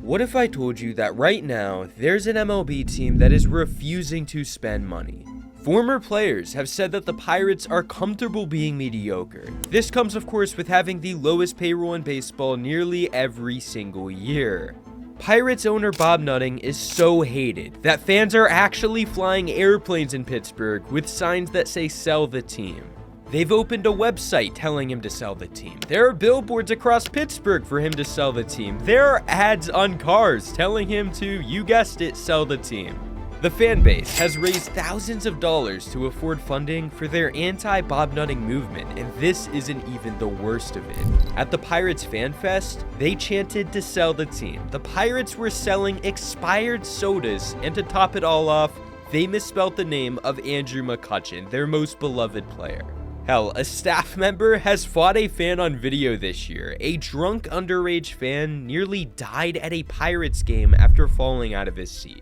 What if I told you that right now, there's an MLB team that is refusing to spend money? Former players have said that the Pirates are comfortable being mediocre. This comes, of course, with having the lowest payroll in baseball nearly every single year. Pirates owner Bob Nutting is so hated that fans are actually flying airplanes in Pittsburgh with signs that say "sell the team." They've opened a website telling him to sell the team. There are billboards across Pittsburgh for him to sell the team. There are ads on cars telling him to, you guessed it, sell the team. The fan base has raised thousands of dollars to afford funding for their anti-Bob Nutting movement, and this isn't even the worst of it. At the Pirates Fan Fest, they chanted to sell the team. The Pirates were selling expired sodas, and to top it all off, they misspelled the name of Andrew McCutchen, their most beloved player. Hell, a staff member has fought a fan on video this year. A drunk underage fan nearly died at a Pirates game after falling out of his seat.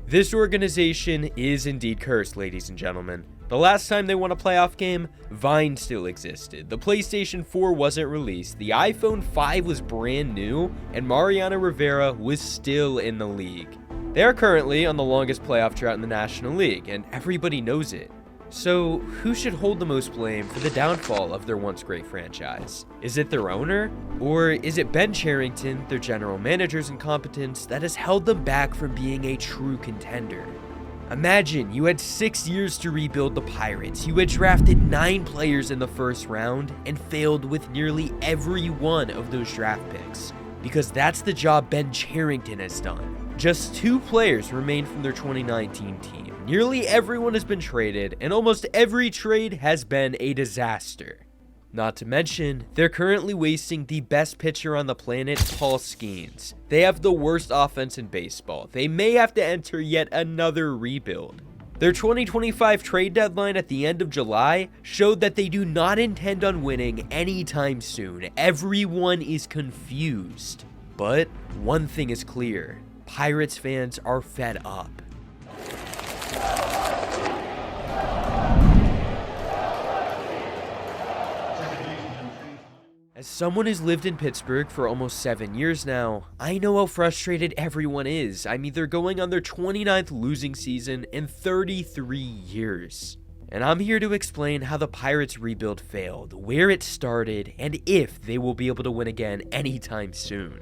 This organization is indeed cursed, ladies and gentlemen. The last time they won a playoff game, Vine still existed. The PlayStation 4 wasn't released, the iPhone 5 was brand new, and Mariano Rivera was still in the league. They are currently on the longest playoff drought in the National League, and everybody knows it. So, who should hold the most blame for the downfall of their once great franchise? Is it their owner? Or is it Ben Cherington, their general manager's incompetence, that has held them back from being a true contender? Imagine you had 6 years to rebuild the Pirates. You had drafted 9 players in the first round and failed with nearly every one of those draft picks. Because that's the job Ben Cherington has done. Just 2 players remain from their 2019 team. Nearly everyone has been traded, and almost every trade has been a disaster. Not to mention, they're currently wasting the best pitcher on the planet, Paul Skenes. They have the worst offense in baseball. They may have to enter yet another rebuild. Their 2025 trade deadline at the end of July showed that they do not intend on winning anytime soon. Everyone is confused. But one thing is clear, Pirates fans are fed up. As someone who's lived in Pittsburgh for almost 7 years now, I know how frustrated everyone is. I mean, they're going on their 29th losing season in 33 years. And I'm here to explain how the Pirates rebuild failed, where it started, and if they will be able to win again anytime soon.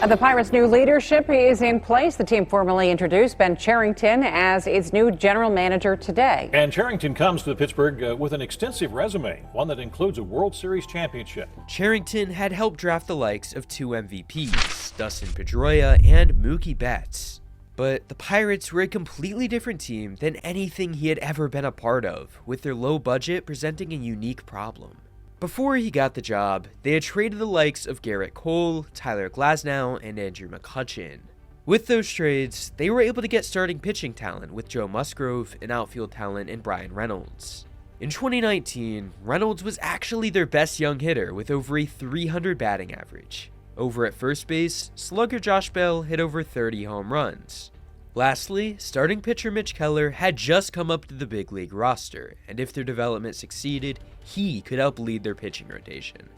The Pirates' new leadership is in place. The team formally introduced Ben Cherington as its new general manager today. And Cherington comes to Pittsburgh with an extensive resume, one that includes a World Series championship. Cherington had helped draft the likes of 2 MVPs, Dustin Pedroia and Mookie Betts. But the Pirates were a completely different team than anything he had ever been a part of, with their low budget presenting a unique problem. Before he got the job, they had traded the likes of Garrett Cole, Tyler Glasnow, and Andrew McCutchen. With those trades, they were able to get starting pitching talent with Joe Musgrove and outfield talent in Brian Reynolds. In 2019, Reynolds was actually their best young hitter with over a .300 batting average. Over at first base, slugger Josh Bell hit over 30 home runs. Lastly, starting pitcher Mitch Keller had just come up to the big league roster, and if their development succeeded, he could help lead their pitching rotation.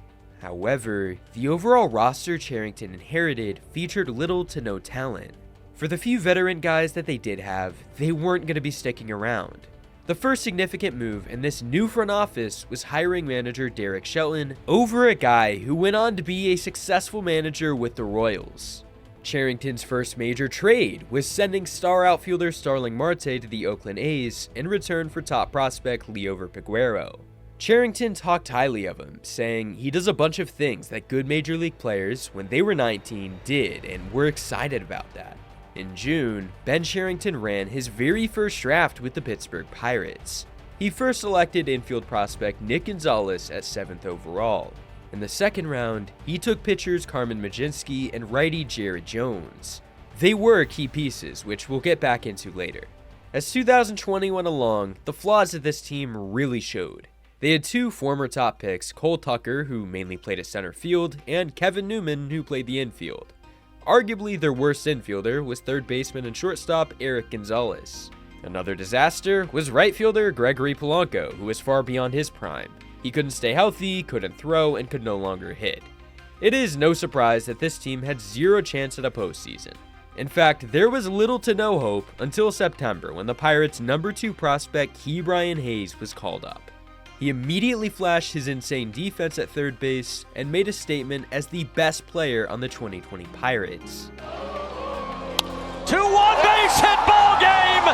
However, the overall roster Cherington inherited featured little to no talent. For the few veteran guys that they did have, they weren't going to be sticking around. The first significant move in this new front office was hiring manager Derek Shelton over a guy who went on to be a successful manager with the Royals. Cherington's first major trade was sending star outfielder Starling Marte to the Oakland A's in return for top prospect Liover Peguero. Cherington talked highly of him, saying he does a bunch of things that good major league players when they were 19 did, and we're excited about that. In June, Ben Cherington ran his very first draft with the Pittsburgh Pirates. He first selected infield prospect Nick Gonzalez at 7th overall. In the second round, he took pitchers Carmen Mlodzinski and righty Jared Jones. They were key pieces, which we'll get back into later. As 2020 went along, the flaws of this team really showed. They had 2 former top picks, Cole Tucker, who mainly played at center field, and Kevin Newman, who played the infield. Arguably their worst infielder was third baseman and shortstop Eric Gonzalez. Another disaster was right fielder Gregory Polanco, who was far beyond his prime. He couldn't stay healthy, couldn't throw, and could no longer hit. It is no surprise that this team had zero chance at a postseason. In fact, there was little to no hope until September when the Pirates' number 2 prospect Ke'Bryan Hayes was called up. He immediately flashed his insane defense at third base and made a statement as the best player on the 2020 Pirates. 2-1 base hit ball game!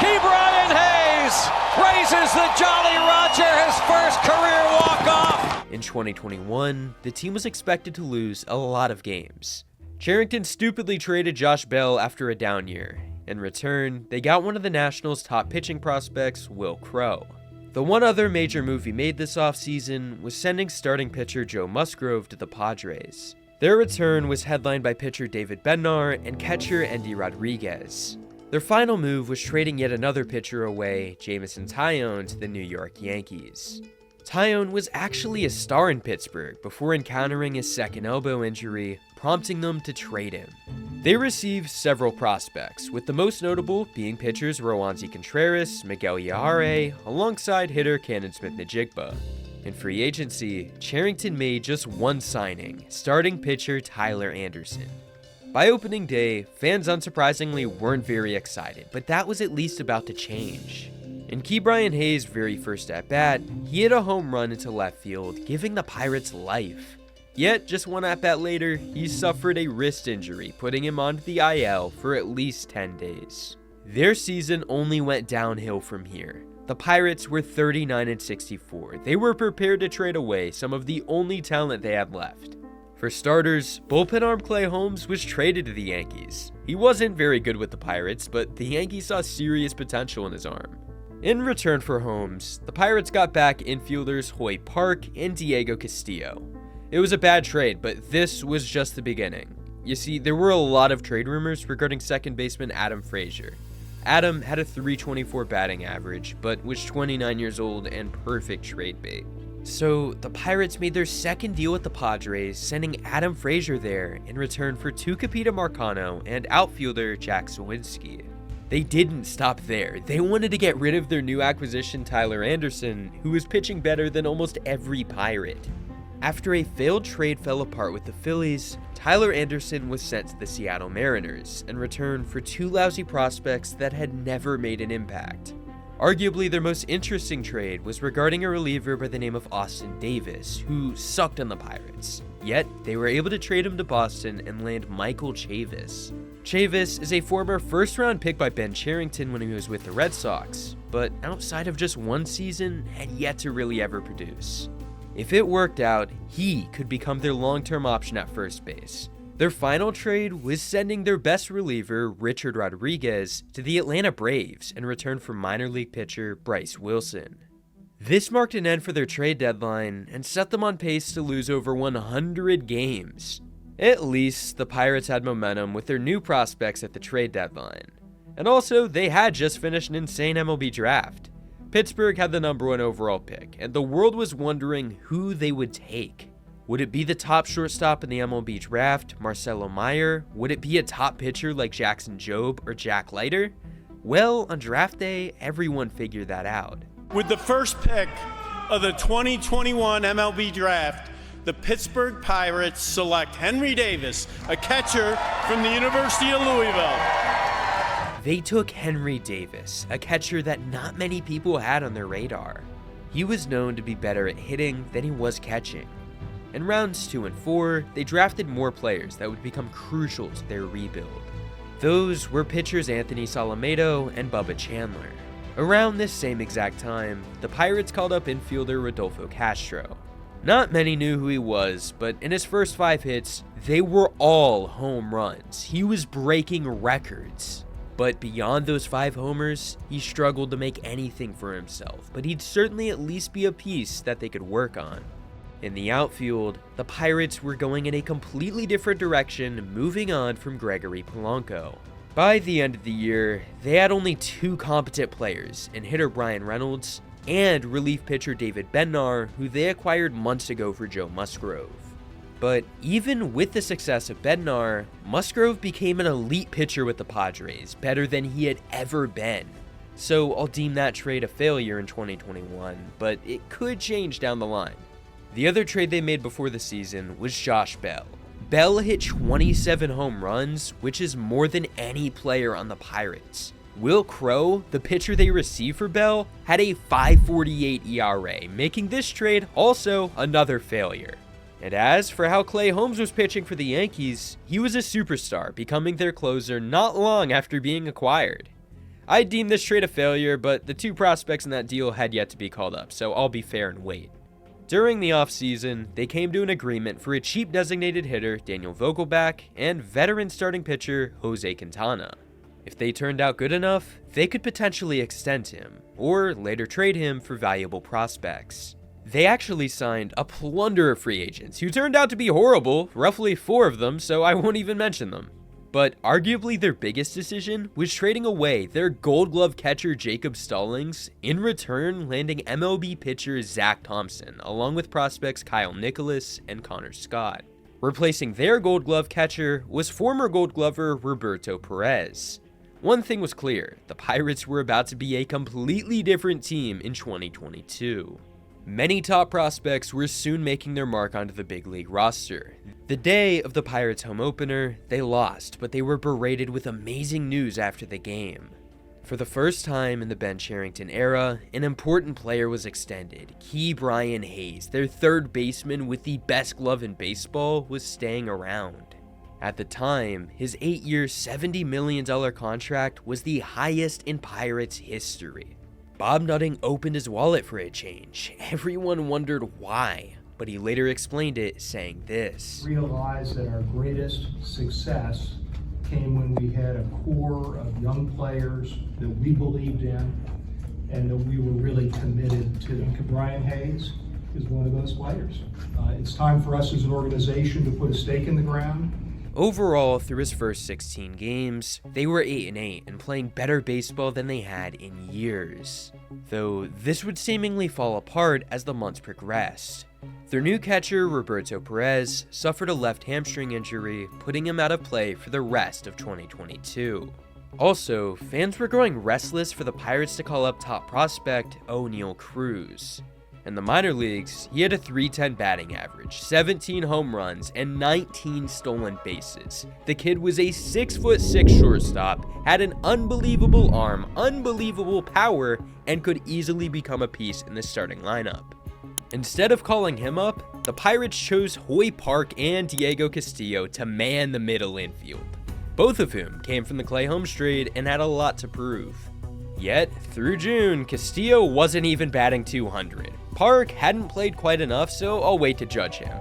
Ke'Bryan Hayes raises the Jolly Roger, his first career walk-off! In 2021, the team was expected to lose a lot of games. Cherington stupidly traded Josh Bell after a down year. In return, they got one of the Nationals' top pitching prospects, Will Crowe. The one other major move he made this offseason was sending starting pitcher Joe Musgrove to the Padres. Their return was headlined by pitcher David Bednar and catcher Endy Rodriguez. Their final move was trading yet another pitcher away, Jameson Taillon, to the New York Yankees. Taillon was actually a star in Pittsburgh before encountering his second elbow injury, prompting them to trade him. They received several prospects, with the most notable being pitchers Roansy Contreras, Miguel Yajare, alongside hitter Cannon Smith-Njigba. In free agency, Cherington made just one signing, starting pitcher Tyler Anderson. By opening day, fans unsurprisingly weren't very excited, but that was at least about to change. In Ke'Bryan Hayes' very first at-bat, he hit a home run into left field, giving the Pirates life. Yet, just one at-bat later, he suffered a wrist injury, putting him onto the IL for at least 10 days. Their season only went downhill from here. The Pirates were 39-64. They were prepared to trade away some of the only talent they had left. For starters, bullpen arm Clay Holmes was traded to the Yankees. He wasn't very good with the Pirates, but the Yankees saw serious potential in his arm. In return for Holmes, the Pirates got back infielders Hoyt Park and Diego Castillo. It was a bad trade, but this was just the beginning. You see, there were a lot of trade rumors regarding second baseman Adam Frazier. Adam had a .324 batting average, but was 29 years old and perfect trade bait. So, the Pirates made their second deal with the Padres, sending Adam Frazier there in return for Tucupita Marcano and outfielder Jack Sawinski. They didn't stop there. They wanted to get rid of their new acquisition Tyler Anderson, who was pitching better than almost every Pirate. After a failed trade fell apart with the Phillies, Tyler Anderson was sent to the Seattle Mariners in return for 2 lousy prospects that had never made an impact. Arguably their most interesting trade was regarding a reliever by the name of Austin Davis, who sucked on the Pirates. Yet, they were able to trade him to Boston and land Michael Chavis. Chavis is a former first-round pick by Ben Cherington when he was with the Red Sox, but outside of just one season, had yet to really ever produce. If it worked out, he could become their long-term option at first base. Their final trade was sending their best reliever, Richard Rodriguez, to the Atlanta Braves in return for minor league pitcher Bryce Wilson. This marked an end for their trade deadline and set them on pace to lose over 100 games. At least, the Pirates had momentum with their new prospects at the trade deadline. And also, they had just finished an insane MLB draft. Pittsburgh had the number 1 overall pick, and the world was wondering who they would take. Would it be the top shortstop in the MLB draft, Marcelo Meyer? Would it be a top pitcher like Jackson Jobe or Jack Leiter? Well, on draft day, everyone figured that out. With the first pick of the 2021 MLB draft, the Pittsburgh Pirates select Henry Davis, a catcher from the University of Louisville. They took Henry Davis, a catcher that not many people had on their radar. He was known to be better at hitting than he was catching. In rounds 2 and 4, they drafted more players that would become crucial to their rebuild. Those were pitchers Anthony Salamedo and Bubba Chandler. Around this same exact time, the Pirates called up infielder Rodolfo Castro. Not many knew who he was, but in his first 5 hits, they were all home runs. He was breaking records. But beyond those 5 homers, he struggled to make anything for himself, but he'd certainly at least be a piece that they could work on. In the outfield, the Pirates were going in a completely different direction, moving on from Gregory Polanco. By the end of the year, they had only 2 competent players in hitter Brian Reynolds and relief pitcher David Bednar, who they acquired months ago for Joe Musgrove. But even with the success of Bednar, Musgrove became an elite pitcher with the Padres, better than he had ever been. So I'll deem that trade a failure in 2021, but it could change down the line. The other trade they made before the season was Josh Bell. Bell hit 27 home runs, which is more than any player on the Pirates. Will Crowe, the pitcher they received for Bell, had a 5.48 ERA, making this trade also another failure. And as for how Clay Holmes was pitching for the Yankees, he was a superstar, becoming their closer not long after being acquired. I deem this trade a failure, but the two prospects in that deal had yet to be called up, so I'll be fair and wait. During the offseason, they came to an agreement for a cheap designated hitter, Daniel Vogelbach, and veteran starting pitcher, Jose Quintana. If they turned out good enough, they could potentially extend him, or later trade him for valuable prospects. They actually signed a plunder of free agents who turned out to be horrible, roughly 4 of them, so I won't even mention them. But arguably their biggest decision was trading away their Gold Glove catcher Jacob Stallings, in return landing MLB pitcher Zach Thompson, along with prospects Kyle Nicholas and Connor Scott. Replacing their Gold Glove catcher was former Gold Glover Roberto Perez. One thing was clear, the Pirates were about to be a completely different team in 2022. Many top prospects were soon making their mark onto the big league roster. The day of the Pirates' home opener, they lost, but they were berated with amazing news after the game. For the first time in the Ben Cherington era, an important player was extended. Brian Hayes, their third baseman with the best glove in baseball, was staying around. At the time, his 8-year, $70 million contract was the highest in Pirates history. Bob Nutting opened his wallet for a change. Everyone wondered why, but he later explained it, saying this. Realized that our greatest success came when we had a core of young players that we believed in and that we were really committed to. Brian Hayes is one of those players. It's time for us as an organization to put a stake in the ground. Overall, through his first 16 games, they were 8-8 and playing better baseball than they had in years. Though this would seemingly fall apart as the months progressed. Their new catcher, Roberto Perez, suffered a left hamstring injury, putting him out of play for the rest of 2022. Also, fans were growing restless for the Pirates to call up top prospect Oneil Cruz. In the minor leagues, he had a .310 batting average, 17 home runs, and 19 stolen bases. The kid was a 6'6" shortstop, had an unbelievable arm, unbelievable power, and could easily become a piece in the starting lineup. Instead of calling him up, the Pirates chose Hoy Park and Diego Castillo to man the middle infield, both of whom came from the Clay Holmes trade and had a lot to prove. Yet, through June, Castillo wasn't even batting .200. Park hadn't played quite enough, so I'll wait to judge him.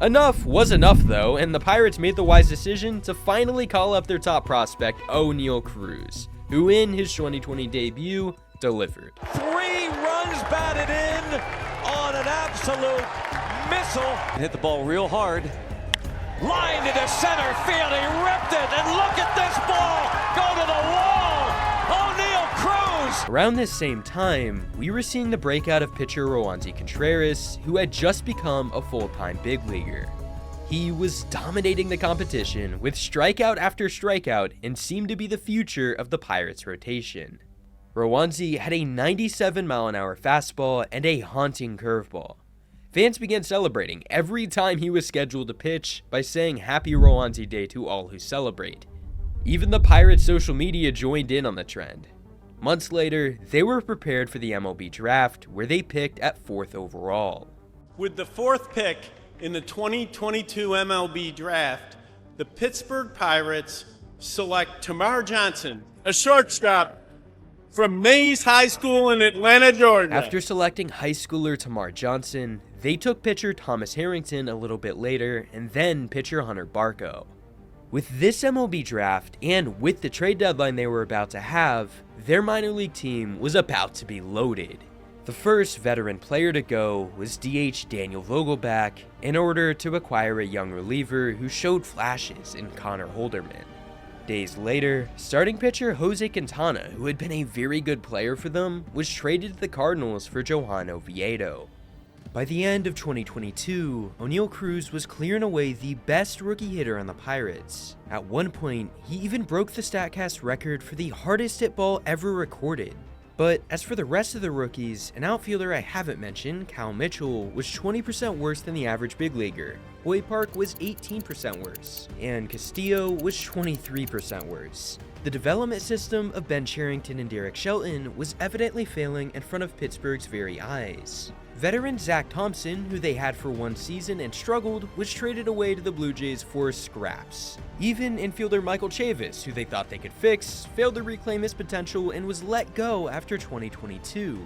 Enough was enough though, and the Pirates made the wise decision to finally call up their top prospect, Oneil Cruz, who in his 2020 debut, delivered. 3 runs batted in on an absolute missile. Hit the ball real hard. Line into center field, he ripped it, and look at this ball go to the wall. Oneil Cruz! Around this same time, we were seeing the breakout of pitcher Roansy Contreras, who had just become a full-time big leaguer. He was dominating the competition with strikeout after strikeout and seemed to be the future of the Pirates rotation. Roansy had a 97-mile-an-hour fastball and a haunting curveball. Fans began celebrating every time he was scheduled to pitch by saying Happy Roansy Day to all who celebrate. Even the Pirates' social media joined in on the trend. Months later, they were prepared for the MLB draft, where they picked at 4th overall. With the 4th pick in the 2022 MLB draft, the Pittsburgh Pirates select Tamar Johnson, a shortstop from Mays High School in Atlanta, Georgia. After selecting high schooler Tamar Johnson, they took pitcher Thomas Harrington a little bit later, and then pitcher Hunter Barco. With this MLB draft, and with the trade deadline they were about to have, their minor league team was about to be loaded. The first veteran player to go was DH Daniel Vogelbach in order to acquire a young reliever who showed flashes in Connor Holderman. Days later, starting pitcher Jose Quintana, who had been a very good player for them, was traded to the Cardinals for Johan Oviedo. By the end of 2022, Oneil Cruz was clearing away the best rookie hitter on the Pirates. At one point, he even broke the StatCast record for the hardest hit ball ever recorded. But as for the rest of the rookies, an outfielder I haven't mentioned, Cal Mitchell, was 20% worse than the average big leaguer. Hoy Park was 18% worse, and Castillo was 23% worse. The development system of Ben Cherington and Derek Shelton was evidently failing in front of Pittsburgh's very eyes. Veteran Zach Thompson, who they had for one season and struggled, was traded away to the Blue Jays for scraps. Even infielder Michael Chavis, who they thought they could fix, failed to reclaim his potential and was let go after 2022.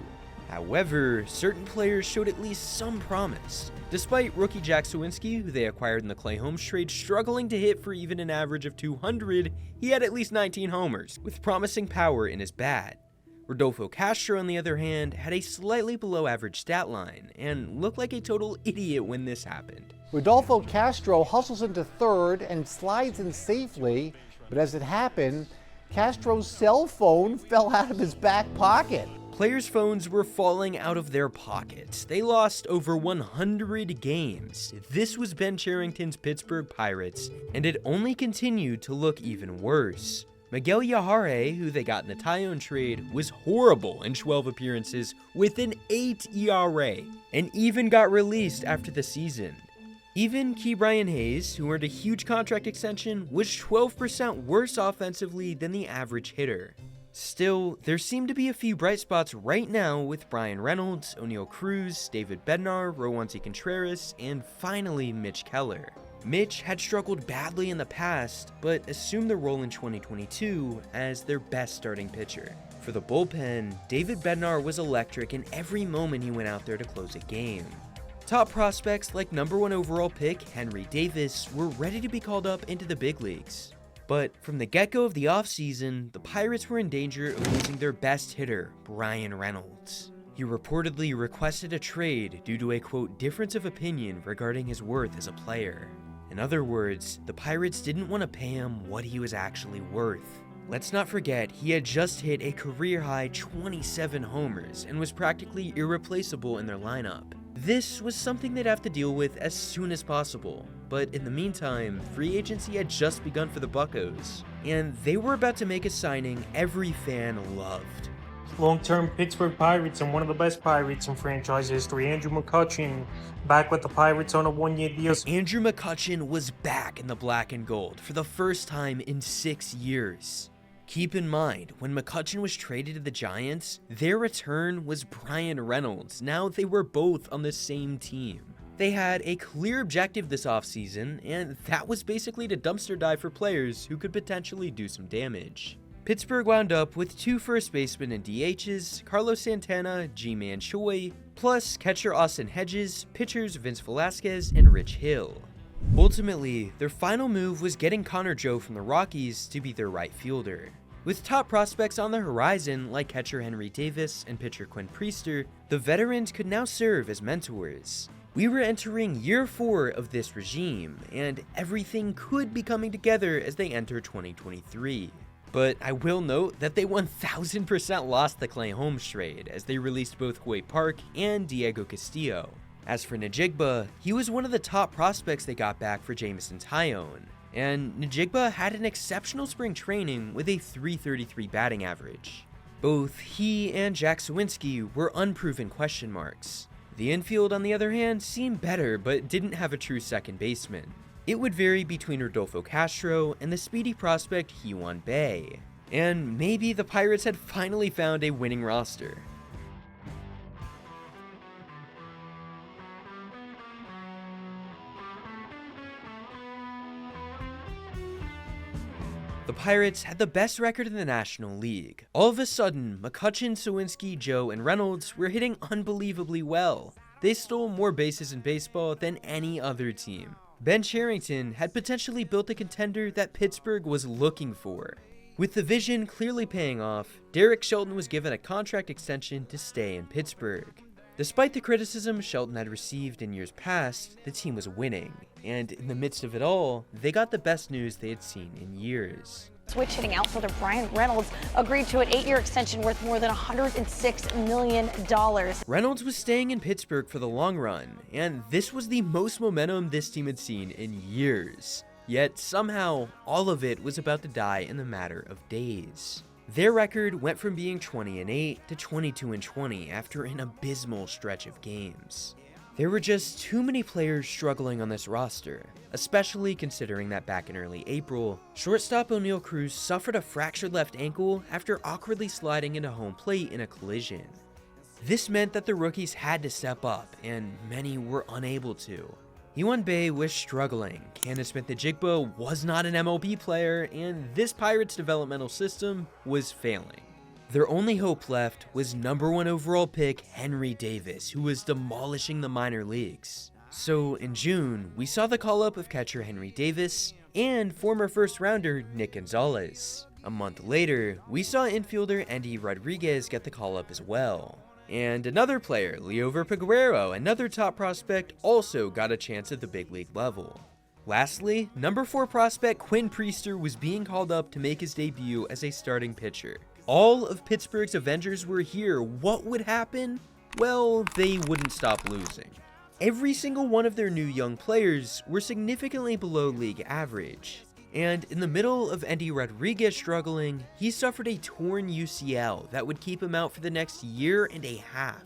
However, certain players showed at least some promise. Despite rookie Jack Sawinski, who they acquired in the Clay Holmes trade, struggling to hit for even an average of 200, he had at least 19 homers, with promising power in his bat. Rodolfo Castro, on the other hand, had a slightly below average stat line, and looked like a total idiot when this happened. Rodolfo Castro hustles into third and slides in safely, but as it happened, Castro's cell phone fell out of his back pocket. Players' phones were falling out of their pockets. They lost over 100 games. This was Ben Cherington's Pittsburgh Pirates, and it only continued to look even worse. Miguel Yajare, who they got in the Tyone trade, was horrible in 12 appearances with an 8 ERA, and even got released after the season. Even Ke'Bryan Hayes, who earned a huge contract extension, was 12% worse offensively than the average hitter. Still, there seem to be a few bright spots right now with Bryan Reynolds, Oneil Cruz, David Bednar, Roansy Contreras, and finally Mitch Keller. Mitch had struggled badly in the past, but assumed the role in 2022 as their best starting pitcher. For the bullpen, David Bednar was electric in every moment he went out there to close a game. Top prospects like #1 overall pick Henry Davis were ready to be called up into the big leagues. But from the get-go of the offseason, the Pirates were in danger of losing their best hitter, Bryan Reynolds. He reportedly requested a trade due to a quote difference of opinion regarding his worth as a player. In other words, the Pirates didn't want to pay him what he was actually worth. Let's not forget, he had just hit a career-high 27 homers and was practically irreplaceable in their lineup. This was something they'd have to deal with as soon as possible, but in the meantime, free agency had just begun for the Buccos, and they were about to make a signing every fan loved. Long-term Pittsburgh Pirates and one of the best Pirates in franchise history, Andrew McCutchen, back with the Pirates on a one-year deal. Andrew McCutchen was back in the black and gold for the first time in 6 years. Keep in mind, when McCutchen was traded to the Giants, their return was Bryan Reynolds. Now they were both on the same team. They had a clear objective this offseason, and that was basically to dumpster dive for players who could potentially do some damage. Pittsburgh wound up with 2 first basemen and DHs, Carlos Santana, G-Man Choi, plus catcher Austin Hedges, pitchers Vince Velasquez, and Rich Hill. Ultimately, their final move was getting Connor Joe from the Rockies to be their right fielder. With top prospects on the horizon like catcher Henry Davis and pitcher Quinn Priester, the veterans could now serve as mentors. We were entering year 4 of this regime, and everything could be coming together as they enter 2023. But I will note that they 1000% lost the Clay Holmes trade as they released both Hoy Park and Diego Castillo. As for Najigba, he was one of the top prospects they got back for Jameson Taillon, and Najigba had an exceptional spring training with a .333 batting average. Both he and Jack Sawinski were unproven question marks. The infield, on the other hand, seemed better but didn't have a true second baseman. It would vary between Rodolfo Castro and the speedy prospect Hee-Wan Bae. And maybe the Pirates had finally found a winning roster. The Pirates had the best record in the National League. All of a sudden, McCutchen, Sawinski, Joe, and Reynolds were hitting unbelievably well. They stole more bases in baseball than any other team. Ben Cherington had potentially built a contender that Pittsburgh was looking for. With the vision clearly paying off, Derek Shelton was given a contract extension to stay in Pittsburgh. Despite the criticism Shelton had received in years past, the team was winning, and in the midst of it all, they got the best news they had seen in years. Switch hitting outfielder Bryan Reynolds agreed to an 8-year extension worth more than $106 million. Reynolds was staying in Pittsburgh for the long run, and this was the most momentum this team had seen in years. Yet somehow, all of it was about to die in the matter of days. Their record went from being 20-8 to 22-20 after an abysmal stretch of games. There were just too many players struggling on this roster, especially considering that back in early April, shortstop O'Neal Cruz suffered a fractured left ankle after awkwardly sliding into home plate in a collision. This meant that the rookies had to step up, and many were unable to. Yohan Bae was struggling, Candace Smith-Njigba was not an MLB player, and this Pirates developmental system was failing. Their only hope left was #1 overall pick Henry Davis, who was demolishing the minor leagues. So in June, we saw the call-up of catcher Henry Davis and former first-rounder Nick Gonzalez. A month later, we saw infielder Endy Rodriguez get the call-up as well. And another player, Liover Peguero, another top prospect, also got a chance at the big league level. Lastly, #4 prospect Quinn Priester was being called up to make his debut as a starting pitcher. All of Pittsburgh's Avengers were here. What would happen? Well, they wouldn't stop losing. Every single one of their new young players were significantly below league average. And in the middle of Endy Rodriguez struggling, he suffered a torn UCL that would keep him out for the next year and a half.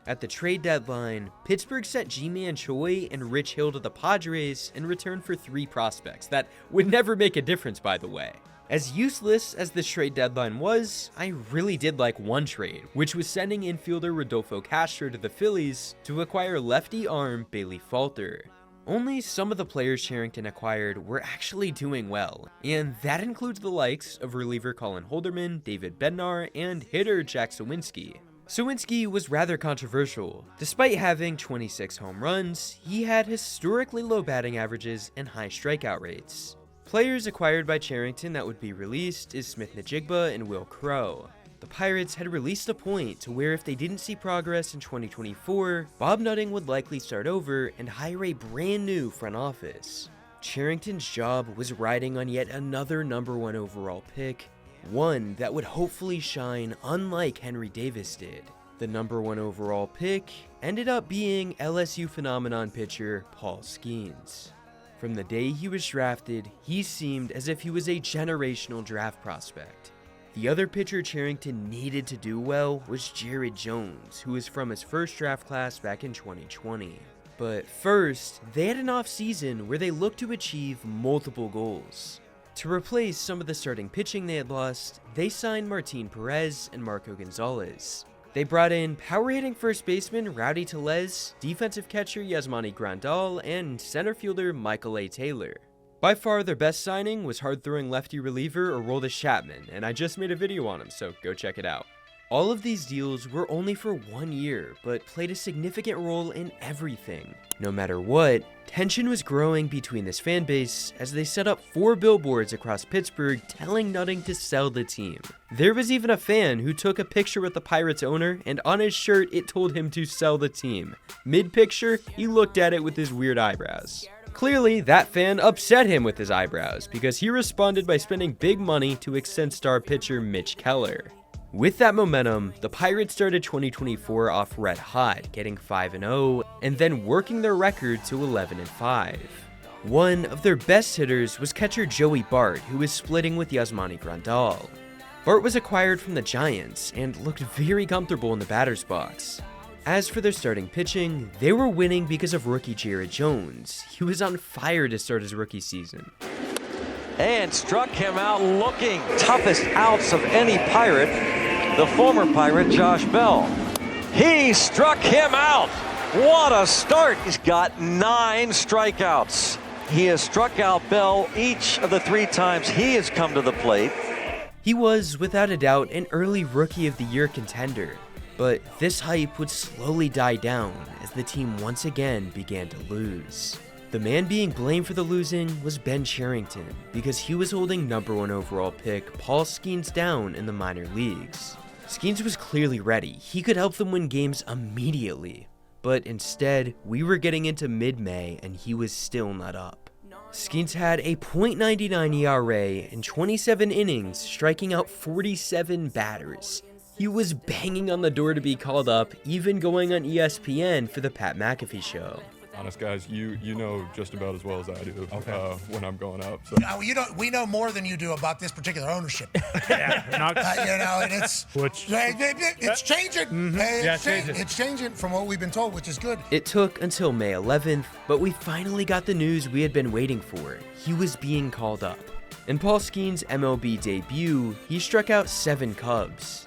At the trade deadline, Pittsburgh sent Ji-Man Choi and Rich Hill to the Padres in return for 3 prospects that would never make a difference, by the way. As useless as this trade deadline was, I really did like one trade, which was sending infielder Rodolfo Castro to the Phillies to acquire lefty arm Bailey Falter. Only some of the players Cherington acquired were actually doing well, and that includes the likes of reliever Colin Holderman, David Bednar, and hitter Jack Sawinski. Sawinski was rather controversial. Despite having 26 home runs, he had historically low batting averages and high strikeout rates. Players acquired by Cherington that would be released is Smith-Njigba and Will Crowe. The Pirates had released a point to where if they didn't see progress in 2024, Bob Nutting would likely start over and hire a brand new front office. Cherington's job was riding on yet another #1 overall pick, one that would hopefully shine unlike Henry Davis did. The #1 overall pick ended up being LSU phenomenon pitcher Paul Skenes. From the day he was drafted, he seemed as if he was a generational draft prospect. The other pitcher Cherington needed to do well was Jared Jones, who was from his first draft class back in 2020. But first, they had an offseason where they looked to achieve multiple goals. To replace some of the starting pitching they had lost, they signed Martin Perez and Marco Gonzalez. They brought in power-hitting first baseman Rowdy Tellez, defensive catcher Yasmani Grandal, and center fielder Michael A. Taylor. By far their best signing was hard-throwing lefty reliever Aroldis Chapman, and I just made a video on him, so go check it out. All of these deals were only for 1 year, but played a significant role in everything. No matter what, tension was growing between this fan base as they set up 4 billboards across Pittsburgh telling Nutting to sell the team. There was even a fan who took a picture with the Pirates owner, and on his shirt it told him to sell the team. Mid-picture, he looked at it with his weird eyebrows. Clearly, that fan upset him with his eyebrows, because he responded by spending big money to extend star pitcher Mitch Keller. With that momentum, the Pirates started 2024 off red hot, getting 5-0, and then working their record to 11-5. One of their best hitters was catcher Joey Bart, who was splitting with Yasmani Grandal. Bart was acquired from the Giants and looked very comfortable in the batter's box. As for their starting pitching, they were winning because of rookie Jared Jones. He was on fire to start his rookie season. And struck him out looking toughest outs of any Pirate, the former Pirate Josh Bell. He struck him out. What a start. He's got 9 strikeouts. He has struck out Bell each of the 3 times he has come to the plate. He was, without a doubt, an early Rookie of the Year contender, but this hype would slowly die down as the team once again began to lose. The man being blamed for the losing was Ben Cherington, because he was holding #1 overall pick Paul Skenes down in the minor leagues. Skenes was clearly ready. He could help them win games immediately, but instead, we were getting into mid-May and he was still not up. Skenes had a .99 ERA in 27 innings, striking out 47 batters. He was banging on the door to be called up, even going on ESPN for the Pat McAfee show. Honest guys, you know just about as well as I do when I'm going up. So. We know more than you do about this particular ownership. Yeah, and it's changing. It's changing from what we've been told, which is good. It took until May 11th, but we finally got the news we had been waiting for. He was being called up. In Paul Skenes' MLB debut, he struck out 7 Cubs.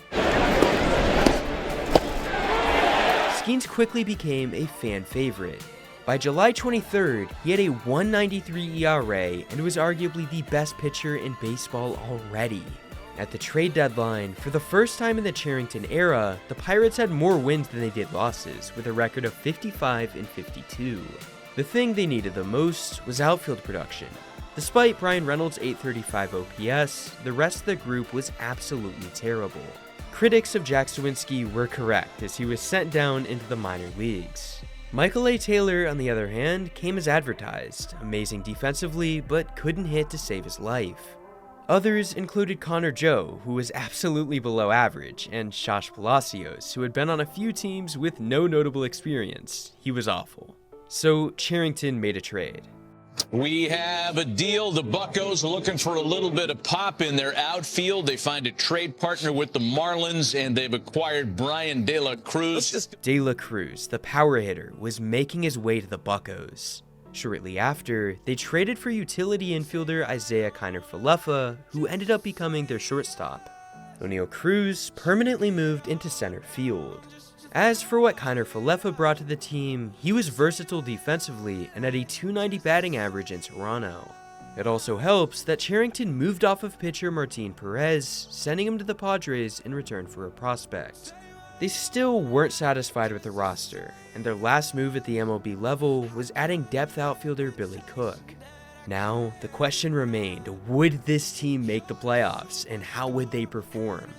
Skenes quickly became a fan favorite. By July 23rd, he had a 1.93 ERA and was arguably the best pitcher in baseball already. At the trade deadline, for the first time in the Cherington era, the Pirates had more wins than they did losses, with a record of 55-52. The thing they needed the most was outfield production. Despite Brian Reynolds' .835 OPS, the rest of the group was absolutely terrible. Critics of Jack Sawinski were correct, as he was sent down into the minor leagues. Michael A. Taylor, on the other hand, came as advertised, amazing defensively, but couldn't hit to save his life. Others included Connor Joe, who was absolutely below average, and Josh Palacios, who had been on a few teams with no notable experience. He was awful. So Cherington made a trade. We have a deal. The Buccos are looking for a little bit of pop in their outfield. They find a trade partner with the Marlins, and they've acquired Brian De La Cruz. De La Cruz, the power hitter, was making his way to the Buccos. Shortly after, they traded for utility infielder Isaiah Kiner-Falefa, who ended up becoming their shortstop. O'Neal Cruz permanently moved into center field. As for what Kiner-Falefa brought to the team, he was versatile defensively and had a .290 batting average in Toronto. It also helps that Cherington moved off of pitcher Martin Perez, sending him to the Padres in return for a prospect. They still weren't satisfied with the roster, and their last move at the MLB level was adding depth outfielder Billy Cook. Now, the question remained, would this team make the playoffs, and how would they perform?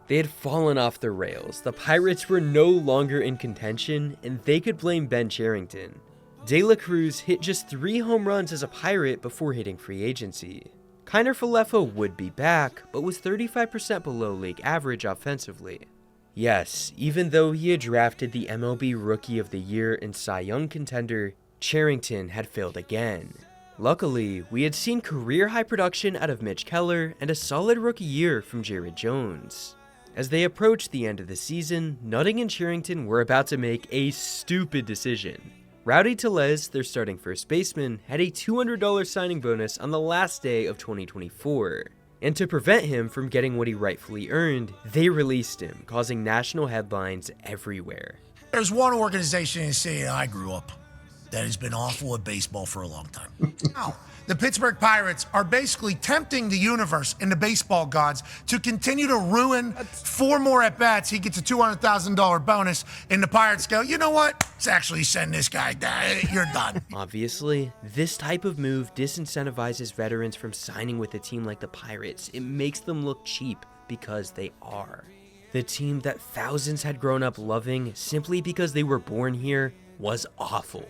They had fallen off the rails. The Pirates were no longer in contention, and they could blame Ben Cherington. De La Cruz hit just 3 home runs as a Pirate before hitting free agency. Kiner-Falefa would be back, but was 35% below league average offensively. Yes, even though he had drafted the MLB Rookie of the Year and Cy Young contender, Cherington had failed again. Luckily, we had seen career-high production out of Mitch Keller and a solid rookie year from Jared Jones. As they approached the end of the season, Nutting and Cherington were about to make a stupid decision. Rowdy Tellez, their starting first baseman, had a $200 signing bonus on the last day of 2024. And to prevent him from getting what he rightfully earned, they released him, causing national headlines everywhere. There's one organization in the city I grew up that has been awful at baseball for a long time. Now, the Pittsburgh Pirates are basically tempting the universe and the baseball gods to continue to ruin 4 more at-bats. He gets a $200,000 bonus, and the Pirates go, you know what? Let's actually send this guy down. You're done. Obviously, this type of move disincentivizes veterans from signing with a team like the Pirates. It makes them look cheap, because they are. The team that thousands had grown up loving simply because they were born here was awful.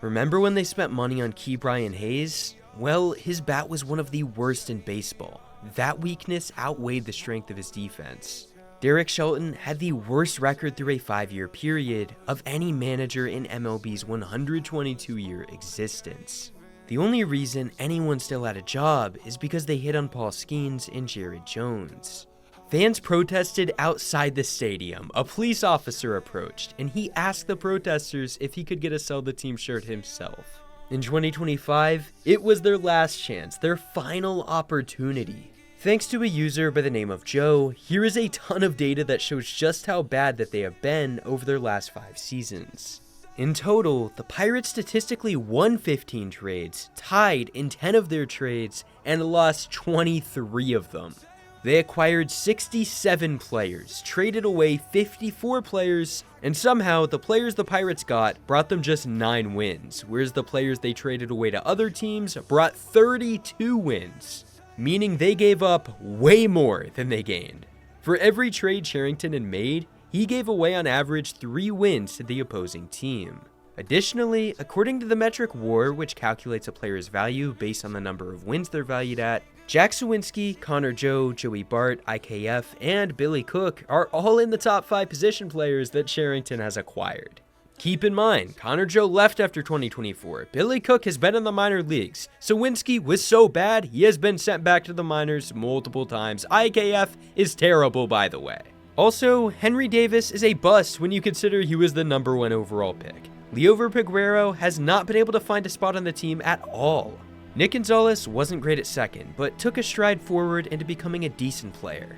Remember when they spent money on Brian Hayes? Well, his bat was one of the worst in baseball. That weakness outweighed the strength of his defense. Derek Shelton had the worst record through a 5-year period of any manager in MLB's 122-year existence. The only reason anyone still had a job is because they hit on Paul Skenes and Jared Jones. Fans protested outside the stadium. A police officer approached, and he asked the protesters if he could get a Sell the Team shirt himself. In 2025, it was their last chance, their final opportunity. Thanks to a user by the name of Joe, here is a ton of data that shows just how bad that they have been over their last 5 seasons. In total, the Pirates statistically won 15 trades, tied in 10 of their trades, and lost 23 of them. They acquired 67 players, traded away 54 players, and somehow the players the Pirates got brought them just 9 wins, whereas the players they traded away to other teams brought 32 wins, meaning they gave up way more than they gained. For every trade Cherington had made, he gave away on average 3 wins to the opposing team. Additionally, according to the metric WAR, which calculates a player's value based on the number of wins they're valued at, Jack Sawinski, Connor Joe, Joey Bart, IKF, and Billy Cook are all in the top 5 position players that Cherington has acquired. Keep in mind, Connor Joe left after 2024. Billy Cook has been in the minor leagues. Sawinski was so bad, he has been sent back to the minors multiple times. IKF is terrible, by the way. Also, Henry Davis is a bust when you consider he was the #1 overall pick. Leover Peguero has not been able to find a spot on the team at all. Nick Gonzalez wasn't great at second, but took a stride forward into becoming a decent player.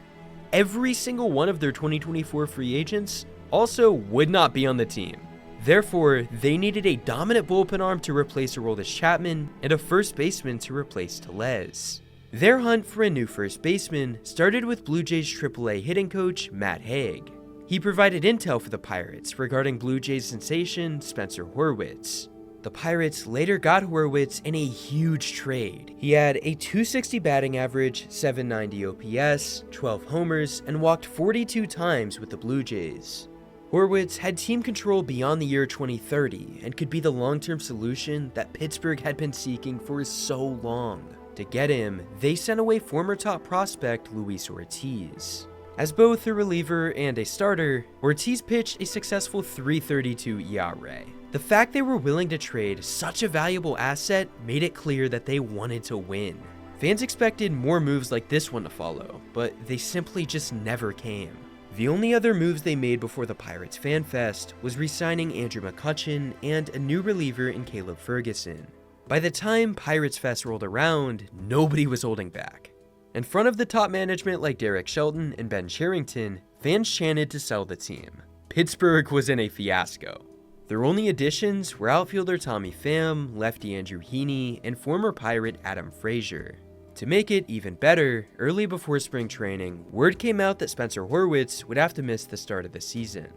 Every single one of their 2024 free agents also would not be on the team. Therefore, they needed a dominant bullpen arm to replace Aroldis Chapman and a first baseman to replace Tellez. Their hunt for a new first baseman started with Blue Jays AAA hitting coach Matt Haig. He provided intel for the Pirates regarding Blue Jays sensation Spencer Horwitz. The Pirates later got Horwitz in a huge trade. He had a .260 batting average, .790 OPS, 12 homers, and walked 42 times with the Blue Jays. Horwitz had team control beyond the year 2030 and could be the long-term solution that Pittsburgh had been seeking for so long. To get him, they sent away former top prospect Luis Ortiz. As both a reliever and a starter, Ortiz pitched a successful .332 ERA. The fact they were willing to trade such a valuable asset made it clear that they wanted to win. Fans expected more moves like this one to follow, but they simply just never came. The only other moves they made before the Pirates Fan Fest was re-signing Andrew McCutchen and a new reliever in Caleb Ferguson. By the time Pirates Fest rolled around, nobody was holding back. In front of the top management like Derek Shelton and Ben Cherington, fans chanted to sell the team. Pittsburgh was in a fiasco. Their only additions were outfielder Tommy Pham, lefty Andrew Heaney, and former Pirate Adam Frazier. To make it even better, early before spring training, word came out that Spencer Horwitz would have to miss the start of the season.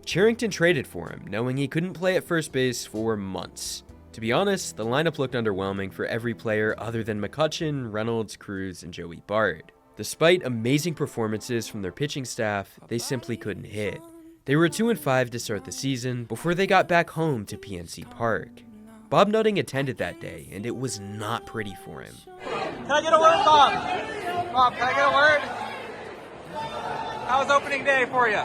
Cherington traded for him, knowing he couldn't play at first base for months. To be honest, the lineup looked underwhelming for every player other than McCutchen, Reynolds, Cruz, and Joey Bart. Despite amazing performances from their pitching staff, they simply couldn't hit. They were 2-5 to start the season before they got back home to PNC Park. Bob Nutting attended that day, and it was not pretty for him. Can I get a word, Bob? Bob, can I get a word? How was opening day for you?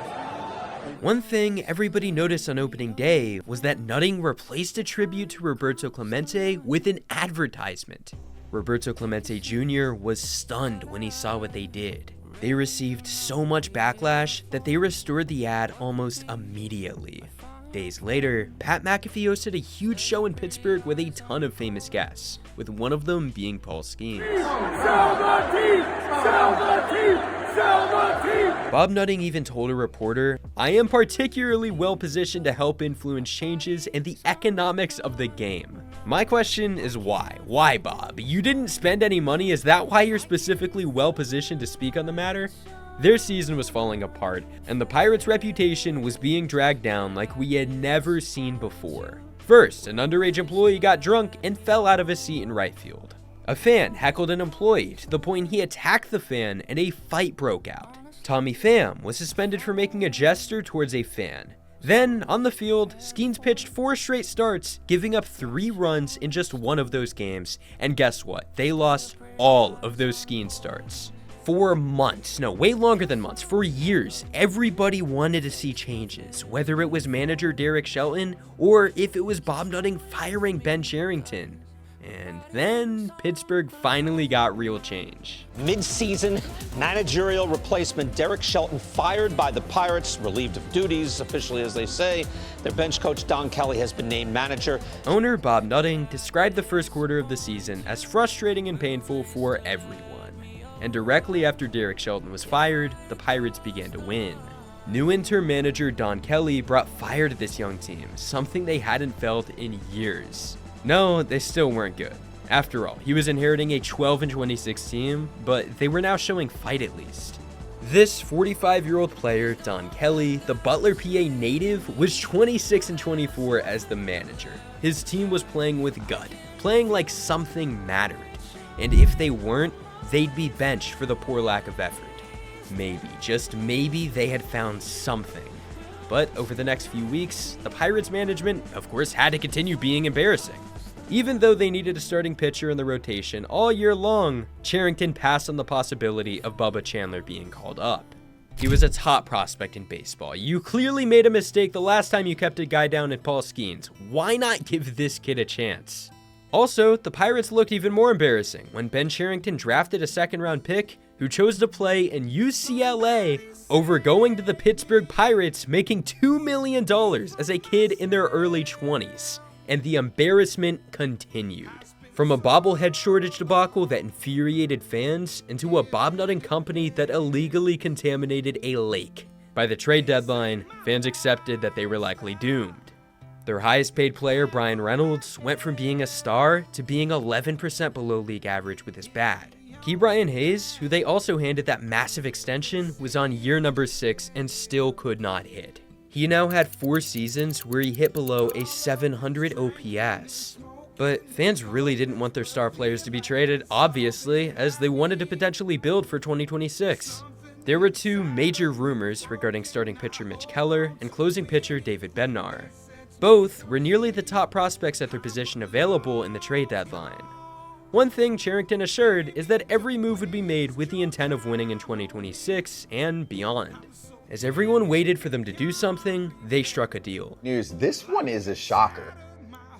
One thing everybody noticed on opening day was that Nutting replaced a tribute to Roberto Clemente with an advertisement. Roberto Clemente Jr. was stunned when he saw what they did. They received so much backlash that they restored the ad almost immediately. Days later, Pat McAfee hosted a huge show in Pittsburgh with a ton of famous guests, with one of them being Paul Skenes. Sell the team! Sell the team! Sell the team! Bob Nutting even told a reporter, "I am particularly well positioned to help influence changes in the economics of the game." My question is why? Why, Bob? You didn't spend any money? Is that why you're specifically well positioned to speak on the matter? Their season was falling apart, and the Pirates' reputation was being dragged down like we had never seen before. First, an underage employee got drunk and fell out of his seat in right field. A fan heckled an employee to the point he attacked the fan and a fight broke out. Tommy Pham was suspended for making a gesture towards a fan. Then, on the field, Skenes pitched 4 straight starts, giving up 3 runs in just one of those games, and guess what? They lost all of those Skenes starts. For months, no, way longer than months, for years, everybody wanted to see changes, whether it was manager Derek Shelton or if it was Bob Nutting firing Ben Cherington. And then Pittsburgh finally got real change. Mid-season managerial replacement Derek Shelton fired by the Pirates, relieved of duties, officially as they say. Their bench coach Don Kelly has been named manager. Owner Bob Nutting described the first quarter of the season as frustrating and painful for everyone. And directly after Derek Shelton was fired, the Pirates began to win. New interim manager Don Kelly brought fire to this young team, something they hadn't felt in years. No, they still weren't good. After all, he was inheriting a 12-26 team, but they were now showing fight at least. This 45-year-old player, Don Kelly, the Butler, PA native, was 26-24 as the manager. His team was playing with gut, playing like something mattered. And if they weren't, they'd be benched for the poor lack of effort. Maybe, just maybe, they had found something. But over the next few weeks, the Pirates management, of course, had to continue being embarrassing. Even though they needed a starting pitcher in the rotation all year long, Cherington passed on the possibility of Bubba Chandler being called up. He was a top prospect in baseball. You clearly made a mistake the last time you kept a guy down at Paul Skenes. Why not give this kid a chance? Also, the Pirates looked even more embarrassing when Ben Cherington drafted a second-round pick who chose to play in UCLA over going to the Pittsburgh Pirates, making $2 million as a kid in their early 20s. And the embarrassment continued. From a bobblehead shortage debacle that infuriated fans into a Bob Nutting company that illegally contaminated a lake. By the trade deadline, fans accepted that they were likely doomed. Their highest paid player, Brian Reynolds, went from being a star to being 11% below league average with his bat. Ke'Bryan Hayes, who they also handed that massive extension, was on year number 6 and still could not hit. He now had 4 seasons where he hit below a 700 OPS. But fans really didn't want their star players to be traded, obviously, as they wanted to potentially build for 2026. There were 2 major rumors regarding starting pitcher Mitch Keller and closing pitcher David Bednar. Both were nearly the top prospects at their position available in the trade deadline. One thing Cherington assured is that every move would be made with the intent of winning in 2026 and beyond. As everyone waited for them to do something, they struck a deal. News, this one is a shocker.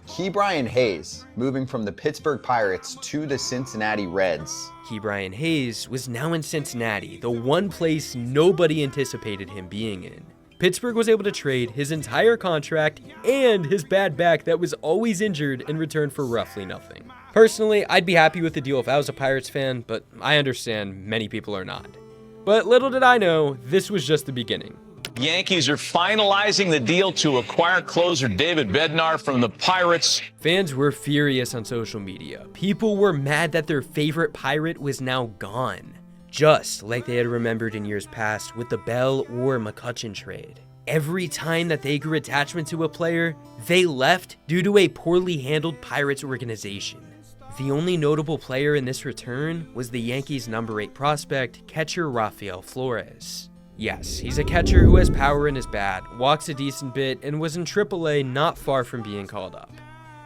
Ke'Bryan Hayes moving from the Pittsburgh Pirates to the Cincinnati Reds. Ke'Bryan Hayes was now in Cincinnati, the one place nobody anticipated him being in. Pittsburgh was able to trade his entire contract and his bad back that was always injured in return for roughly nothing. Personally, I'd be happy with the deal if I was a Pirates fan, but I understand many people are not. But little did I know, this was just the beginning. Yankees are finalizing the deal to acquire closer David Bednar from the Pirates. Fans were furious on social media. People were mad that their favorite Pirate was now gone, just like they had remembered in years past with the Bell or McCutchen trade. Every time that they grew attachment to a player, they left due to a poorly handled Pirates organization. The only notable player in this return was the Yankees' number 8 prospect, catcher Rafael Flores. Yes, he's a catcher who has power in his bat, walks a decent bit, and was in AAA not far from being called up.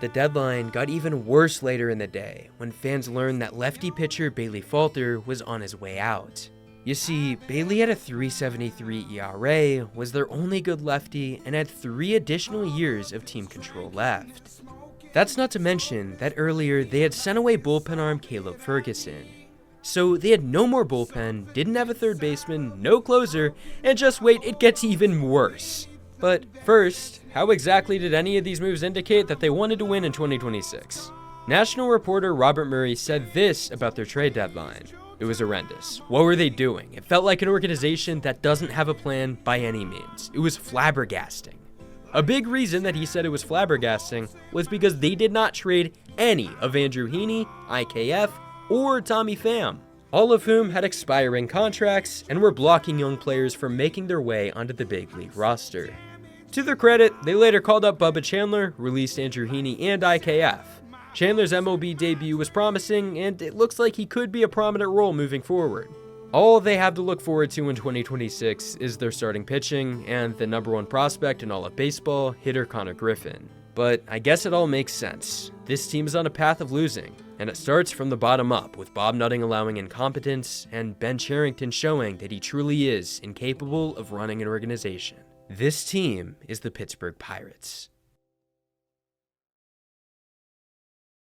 The deadline got even worse later in the day when fans learned that lefty pitcher Bailey Falter was on his way out. You see, Bailey had a .373 ERA, was their only good lefty, and had 3 additional years of team control left. That's not to mention that earlier they had sent away bullpen arm Caleb Ferguson. So they had no more bullpen, didn't have a third baseman, no closer, and just wait, it gets even worse. But first, how exactly did any of these moves indicate that they wanted to win in 2026? National reporter Robert Murray said this about their trade deadline. It was horrendous. What were they doing? It felt like an organization that doesn't have a plan by any means. It was flabbergasting. A big reason that he said it was flabbergasting was because they did not trade any of Andrew Heaney, IKF, or Tommy Pham, all of whom had expiring contracts and were blocking young players from making their way onto the big league roster. To their credit, they later called up Bubba Chandler, released Andrew Heaney and IKF. Chandler's MLB debut was promising, and it looks like he could be a prominent role moving forward. All they have to look forward to in 2026 is their starting pitching and the number 1 prospect in all of baseball, hitter Connor Griffin. But I guess it all makes sense. This team is on a path of losing, and it starts from the bottom up with Bob Nutting allowing incompetence and Ben Cherington showing that he truly is incapable of running an organization. This team is the Pittsburgh Pirates.